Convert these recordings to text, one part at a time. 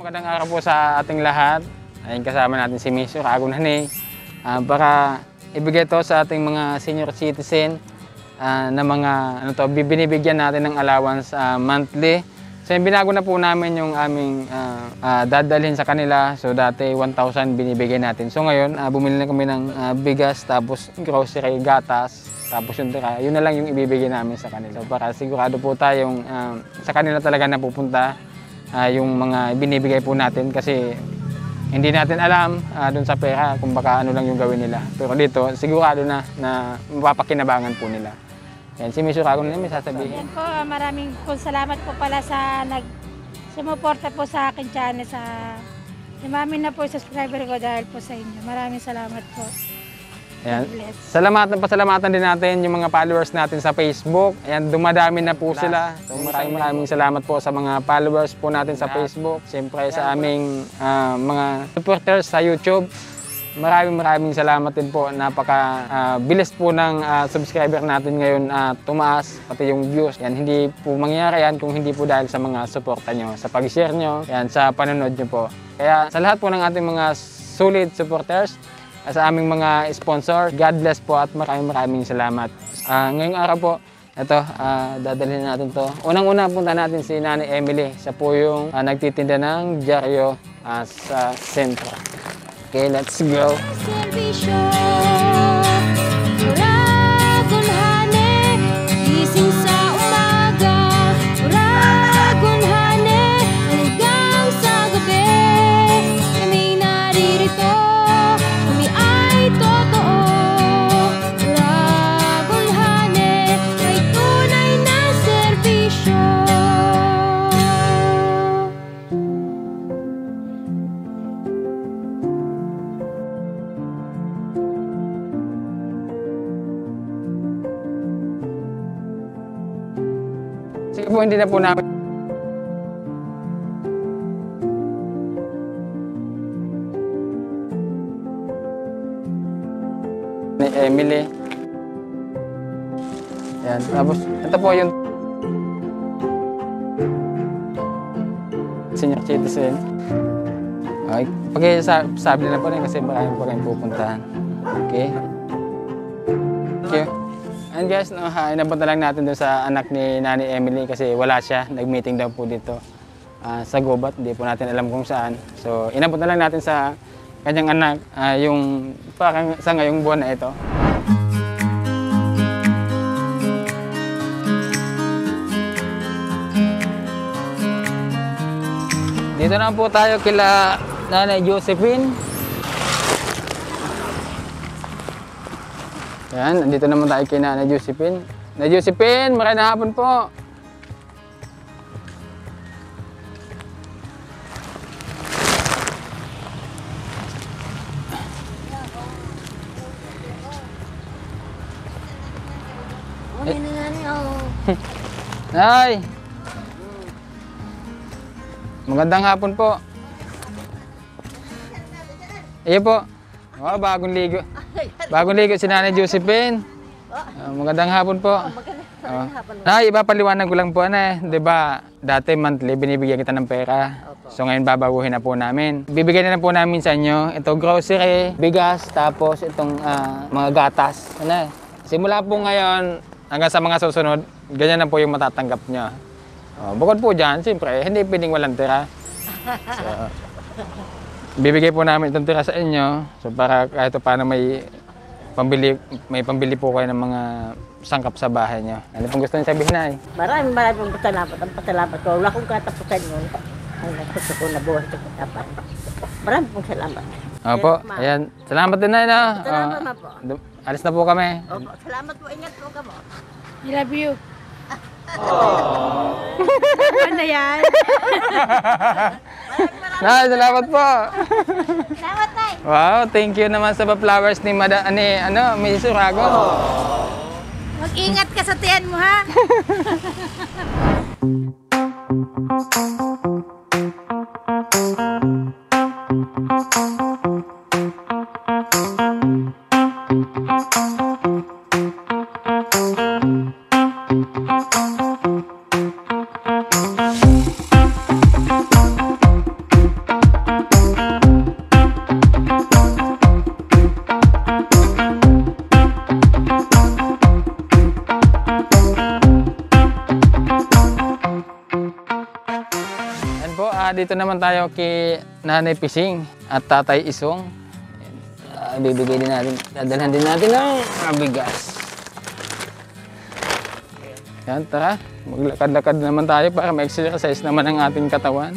Magandang araw po sa ating lahat. Ayun, kasama natin si Miss Ragunhane para ibigay to sa ating mga senior citizen na mga binibigyan natin ng allowance monthly. So yung binago na po namin yung aming dadalhin sa kanila. So dati 1,000 binibigay natin. So ngayon bumili na kami ng bigas, tapos grocery, gatas, tapos yung tira. Yun na lang yung ibibigay namin sa kanila. So para sigurado po tayong sa kanila talaga napupunta yung mga binibigay po natin, kasi hindi natin alam dun sa pera kung baka ano lang yung gawin nila. Pero dito sigurado na mapapakinabangan po nila. Yan, si Miss Ragunhane may sasabihin. Yan po, maraming po salamat po pala sa sumuporta po sa akin channel, sa dumami na po subscriber ko dahil po sa inyo. Maraming salamat po. Ayan. Pasalamatan din natin yung mga followers natin sa Facebook. Ayan, dumadami na po sila. So maraming salamat po sa mga followers po natin sa Facebook. Siyempre sa aming mga supporters sa YouTube. Maraming salamat din po. Napaka-bilis po ng subscriber natin ngayon tumaas, pati yung views. Yan, hindi po mangyayari yan kung hindi po dahil sa mga suporta nyo, sa pag-share nyo, yan, sa panonood nyo po. Kaya sa lahat po ng ating mga solid supporters, sa aming mga sponsor, God bless po at maraming salamat. Ngayong araw po, ito, dadalhin natin to. Unang-una punta natin si Nanay Emily. Siya po yung nagtitinda ng dyaryo sa sentro. Okay, let's go. Sige po, hindi na po namin. Ni Emily. Yan. Tapos, ito po yung senior citizen. Okay. Pag-sabi na po rin kasi marami pa rin pupuntahan. Okay. Thank you. And guys, inapunta lang natin doon sa anak ni Nanay Emily kasi wala siya. Nag-meeting daw po dito sa Gubat. Hindi po natin alam kung saan. So, inapunta lang natin sa kanyang anak yung parang sa ngayong buwan na ito. Dito na po tayo kila Nanay Josephine. Ayan, nandito naman tayo kay Nanay Josephine. Nanay Josephine, maraming hapon po. Nay! Magandang hapon po. Iyo po. Oh, bagong ligo. Bagong ligo si Nanay Josephine. Magandang hapon po. Nay, ipapaliwanag ko lang po na 'di ba? Dati monthly binibigyan kita ng pera. So ngayon babaguhin na po namin. Bibigyan na po namin sa inyo ito grocery, bigas, tapos itong mga gatas. Ano? Simula po ngayon hanggang sa mga susunod, ganyan na po yung matatanggap nyo. Bukod po dyan, siyempre, hindi pwedeng walang tira. So, bibigay po namin itong tira sa inyo. So, para kahit paano may pambili po kayo ng mga sangkap sa bahay nyo. Ano pong gusto niyo sabihin, Nay? Maraming pasalamat. Ang pasalamat ko. Wala akong katapusan yun. Ang gusto ko na buhay ko dapat. Maraming pong salamat. Opo, ayan. Salamat din, Nay. No? Salamat po. Alis na po kami. Opo, salamat po. Ingat po ka mo. I love you. Ano yan? Nay, salamat po. Salamat, Tay. Wow, thank you naman sa flowers ni Miss Urago. Mag-ingat ka sa tiyan mo, ha? po, dito naman tayo kay Nanay Pising at Tatay Isong. Bibigay din natin, dadalhan din natin ng bigas. Yan, tara. Maglakad-lakad naman tayo para ma-exercise naman ang ating katawan.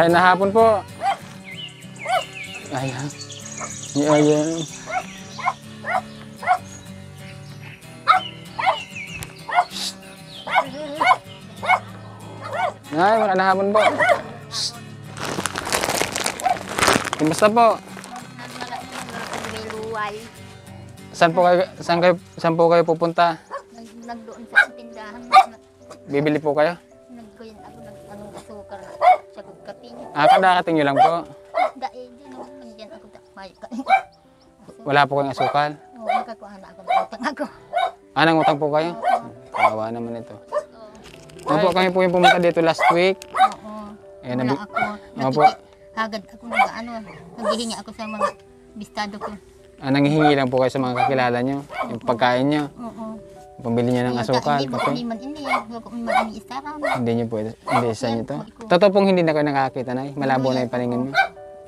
Maray na hapon po. Ayan. Ayan. Ay, maray na hapon po. Kumusta po? Saan po kayo pupunta? Nagdoon sa tindahan. Bibili po kayo? Nagkuyin ako ng anong asukar sa kaping. Kadarating nyo lang po. Dahil dyan ako, nandiyan ako may Wala po kayong asukal? Oo, nakakuha na ako ng utang ako. Nangutang po kayo? Kawawa naman ito. Opo, kami po yung pumunta dito last week. Oo. Ayan, Wala ako. Hagad ako naghihingi ako sa mga bistado ko. Nanghihingi lang po kayo sa mga kakilala nyo, yung pagkain nyo. Oo. Pambili nyo ng asukal, Hindi mo kape. hindi. Huwag ko man ini isaran. Hindi nyo pwede, hindi isa nyo to. Totoo pong hindi na kayo nakakita na malabo na yung paningin nyo.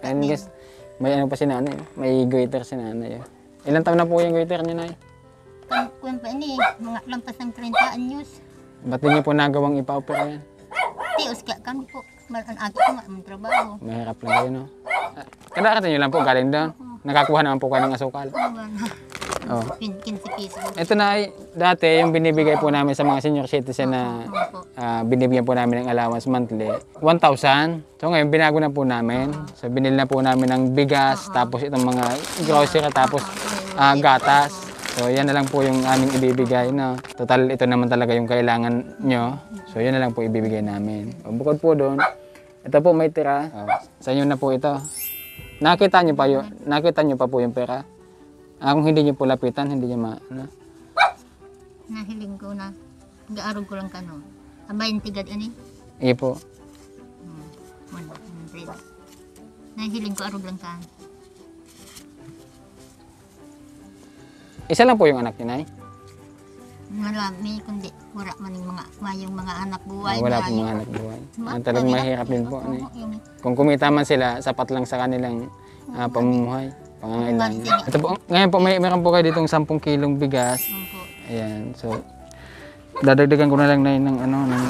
And guess, may ano pa si nanay, may goiter si nanay. Ilang taon na po yung goiter nyo, nay? Kung pa ini, mga lampas ng 30 anyos. Ba't di nyo po nagawang ipa-opera yan? Tios ka kami po. Maran ako ko ang trabaho. Mahirap lang kayo, no? Kadarating nyo lang po, galing doon. Nakakuha naman po kayo ng asukal. Oh. 15 piso. Ito na, dati yung binibigay po namin sa mga senior citizen na binibigyan po namin ng allowance monthly, 1,000. So ngayon, binago na po namin. So binili na po namin ng bigas, tapos itong mga grocery, tapos gatas. So yan na lang po yung aming ibibigay. No? Total, ito naman talaga yung kailangan nyo. So yan na lang po ibibigay namin. O, bukod po doon, ito po may tira. Sa inyo na po ito. Nakita nyo pa po yung pera? Kung hindi nyo po lapitan, hindi nyo Nahiling ko na. Gaarog ko lang kano. Abayin tigad ani. Iya po. 100. Nahiling ko arog lang ka. Isa lang po yung anak niya, Nay? Marami, kundi wala man yung mayong mga anak buhay. Wala po mga anak buhay. Talagang mahirap din po. Ano, Yung kung kumita man sila, sapat lang sa kanilang pamumuhay. Pangangailangan. Ito po, ngayon po, meron po kayo ditong 10 kilong bigas. Ayan, so dadagdagan ko na lang na ng ng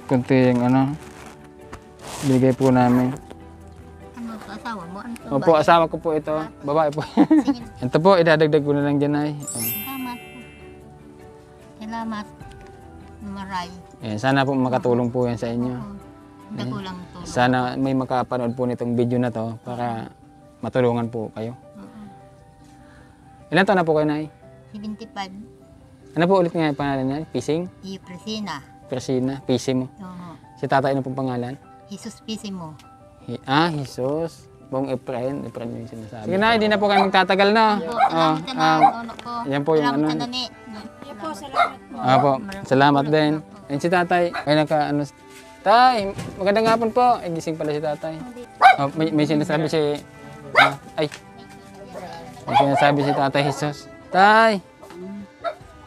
kunting bigay po namin. ano to, asawa mo? Ano to? Opo, asawa ko po ito. Babae po. Sige, Ito po, idadagdag ko na lang dyan ay. salamat. Salamat. Maray. Ayan, sana po makatulong po yan sa inyo. Dako lang tulong. Sana may makapanood po nitong video na to para matulungan po kayo. Ilan taon na po kayo, Nay? 75. Ano po ulit nga yung pangalan niya? Pising? Iyo Presina. Persina? Pisimo? Oo. Si tatay, ano pong pangalan? Jesus Pisimo. Jesus. Buong Efrain. Efrain yung sinasabi. Sige na, hindi na po kayo magtatagal na. Yan po yung ano. Yan po, salamat po. Opo, salamat din. Ayun si tatay. Ay, Tay, magandang hapon po. Ay, gising pala si tatay. Oh, may sinasabi si... ay. May sinasabi si Tatay Jesus. Tay!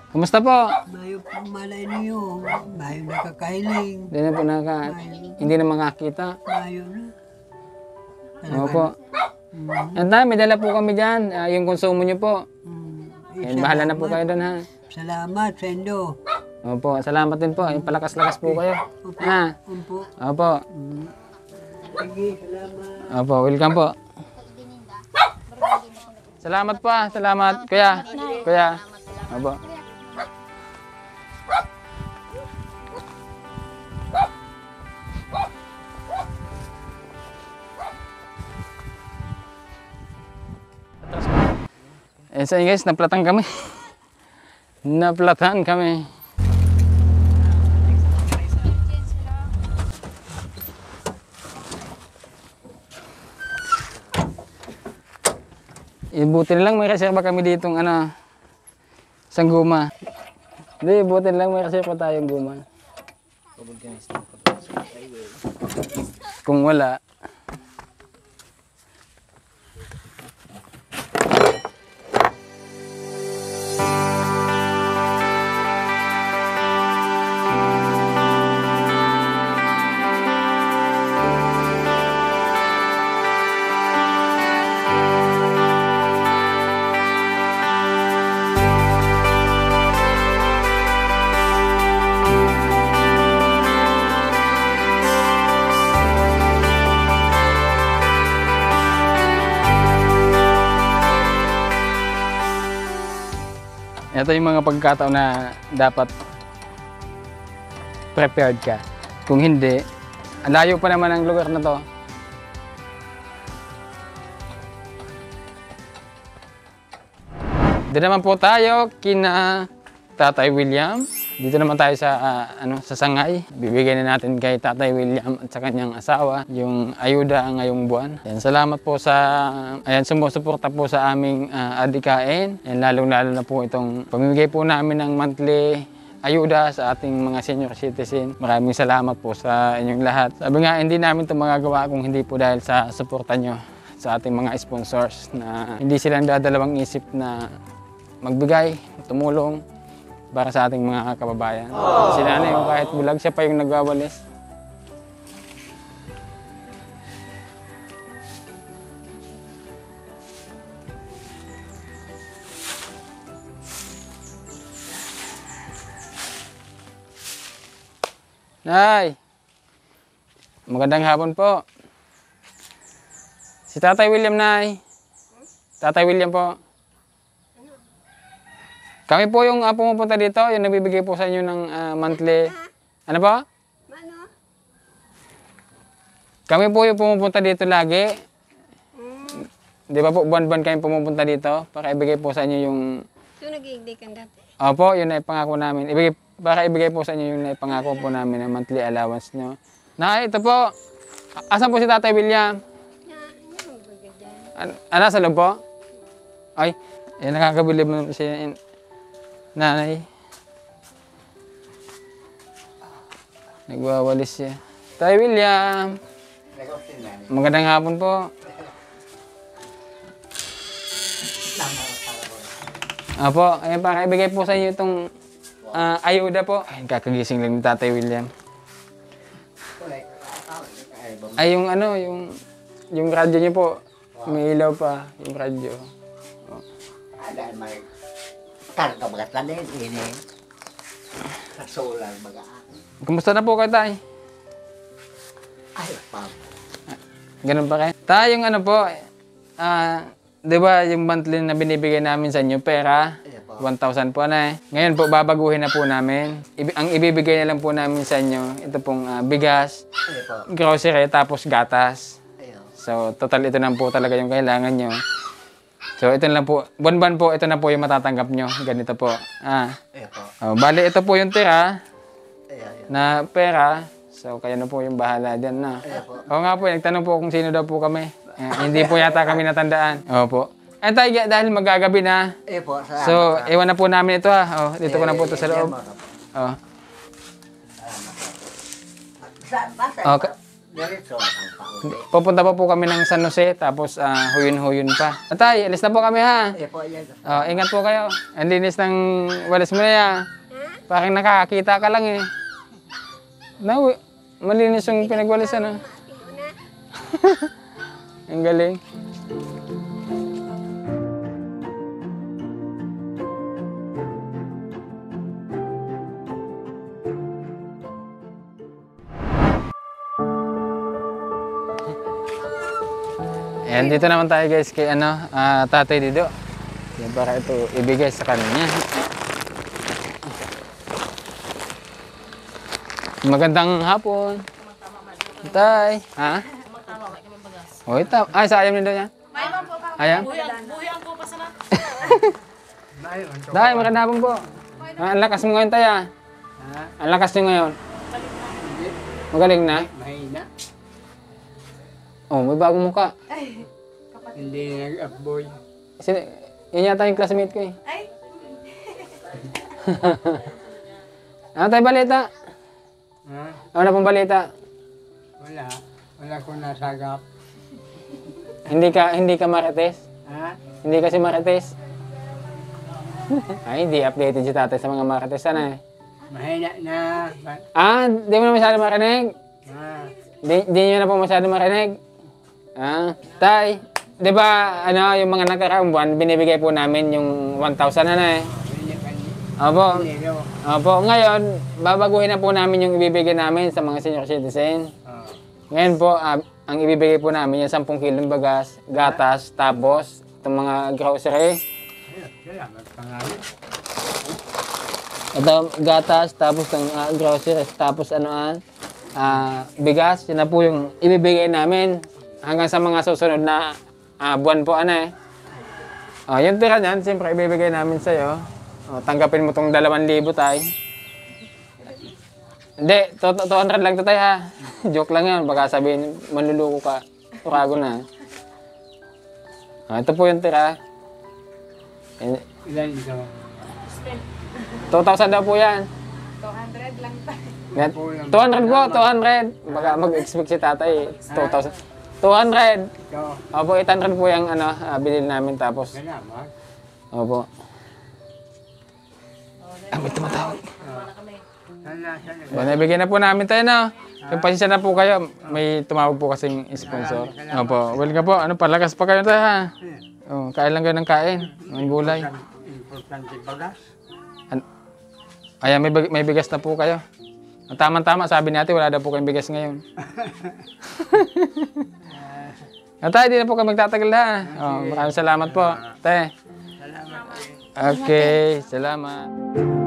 Kumusta po? Mayo pong malay niyo. Mayo nakakailing. Hindi na po hindi na makakita. Mayo na. Opo. Tay, may dala po kami dyan. Yung konsumo nyo po. Ayan, bahala na po kayo doon, ha? Salamat, Sendo. Opo, salamat din po. Yung palakas-lakas po kayo. Ha? Umpo. Opo. Sige, salamat. Opo, welcome po. Salamat po. Salamat, kuya. Kuya. Opo. So guys, naplatan kami. Naplatan kami. Buti na lang may reserva kami ditong ano, isang guma. Hindi, buti na lang may reserva tayong guma. Kung wala, ito yung mga pagkataon na dapat prepared ka. Kung hindi, layo pa naman ang lugar na to. Dito naman po tayo kina Tatay William. Dito naman tayo sa sa Sangay. Bibigyan na natin kay Tatay William at sa kanyang asawa yung ayuda ngayong buwan. Yan, salamat po sa sumusuporta po sa aming adikain. Yan, lalong-lalo na po itong pamimigay po namin ng monthly ayuda sa ating mga senior citizen. Maraming salamat po sa inyong lahat. Sabi nga, hindi namin ito magagawa kung hindi po dahil sa suporta nyo sa ating mga sponsors na hindi silang dadalawang isip na magbigay, tumulong para sa ating mga kababayan. Si nanay, kahit bulag, siya pa yung nagwawalis. Nay! Magandang hapon po. Si Tatay William, Nay. Tatay William po. Kami po yung pumupunta dito, yung nabibigay po sa inyo ng monthly. Ano po? Kami po yung pumupunta dito lagi. Di ba po, buwan-buwan kami pumupunta dito para ibigay po sa inyo yung... So, nag-iigday kang dati? Opo, yun na ipangako namin. Para ibigay po sa inyo yung naipangako po namin ng monthly allowance nyo. Ito po. Asan po si Tatay William? Sa loob po? Ay, nakakabilib mo si nanay. Nagwawalis siya. Tay William. Magandang hapon po. Apo, para ibigay po sa inyo itong ayuda po. Ay, kakagising lang ni Tatay William. Ay, yung yung radyo niyo po. May ilaw pa, yung radyo. Ada may karga bagat lain ini. Solar baga. Kumusta na po kayo, Tay? Ay, pa. Ganun pa kayo? Tay, yung po, di ba yung monthly na binibigay namin sa inyo, pera, 1,000 po na eh. Ngayon po, babaguhin na po namin. Ang ibibigay na lang po namin sa inyo, ito pong bigas, grocery, tapos gatas. So, total ito na po talaga yung kailangan nyo. So, ito na lang po, buwan-buwan po, ito na po yung matatanggap nyo. Ganito po. Bali, ito po yung tira na pera. So, kayo na po yung bahala dyan na. Oo nga po, nagtanong po kung sino daw po kami. Hindi po yata kami natandaan. Opo. Tayo, dahil magagabi na. So, iwan na po namin ito ha. Dito ko na po ito sa loob. Pupunta pa po kami ng San Jose, tapos huyun-huyun pa. Tay, alis na po kami ha. Ingat po kayo. Ang linis ng walis mo na yan. Parang nakakakita ka lang eh. Malinis yung pinagwalisan. Ang galing. Ayan, dito naman tayo guys kay Tatay Dido. Yan, para ito ibigay sa kanya. Magandang hapon. Tay. Ha? Ay, sa ayam nito niya? Ayam? Buhiang po pa sana. Tay, magandang hapon po. Ang lakas mo ngayon, tay, ah. Ang lakas niyo ngayon. Magaling na? Mahina. Oh, may bagong muka. Hindi nag-upboy. Yun yata yung classmate ko eh. Ano tayo balita? Ha? Ano na pong balita? Wala. Wala kong nasagap. Hindi ka marites? Ha? Hindi kasi marites? Ay, hindi updated si tatay sa mga marites. Ano eh? Mahina na. Di mo na masyado marinig? Ha? Di nyo na po masyado marinig? Tay, di ba, yung mga nakaraang buwan, binibigay po namin yung 1,000 na eh. Opo. Opo. Ngayon, babaguhin na po namin yung ibibigay namin sa mga senior citizen. Ngayon po, ang ibibigay po namin yung 10 kilong bagas, gatas, tapos itong mga grocery. Salamat pangalan. Ito, gatas, tapos itong groceries, tapos bigas. Yun na po yung ibibigay namin hanggang sa mga susunod na buwan po, yung tira niyan, siyempre ibibigay namin sa'yo. Tanggapin mo tong 2,000 tay. Hindi, 200 lang to tay ha. Joke lang yan, baka sabihin, manluluko ka. Turago na. Ito po yung tira. Ilan ito? 2,000 daw po yan. 200 lang tayo. 200 po, 200. Baka mag-expect si tatay, 2,000. 200. Ito. Opo, 800 po yung bilhin namin tapos. Salamat. Opo. May tumatawag. Nabigyan na po namin tayo na. Yung pasensya na po kayo. May tumawag po kasing sponsor. Opo. Welcome po. Palakas pa kayo tayo ha. Kain lang kayo ng kain. Ng gulay. Importante bagas. Ayan, may bigas na po kayo. Tama-tama, sabi natin wala daw po kayong bigas ngayon. Tay, di na po kayo magtatagal ha. Maraming salamat po. Tay. Salamat. Okay, salamat.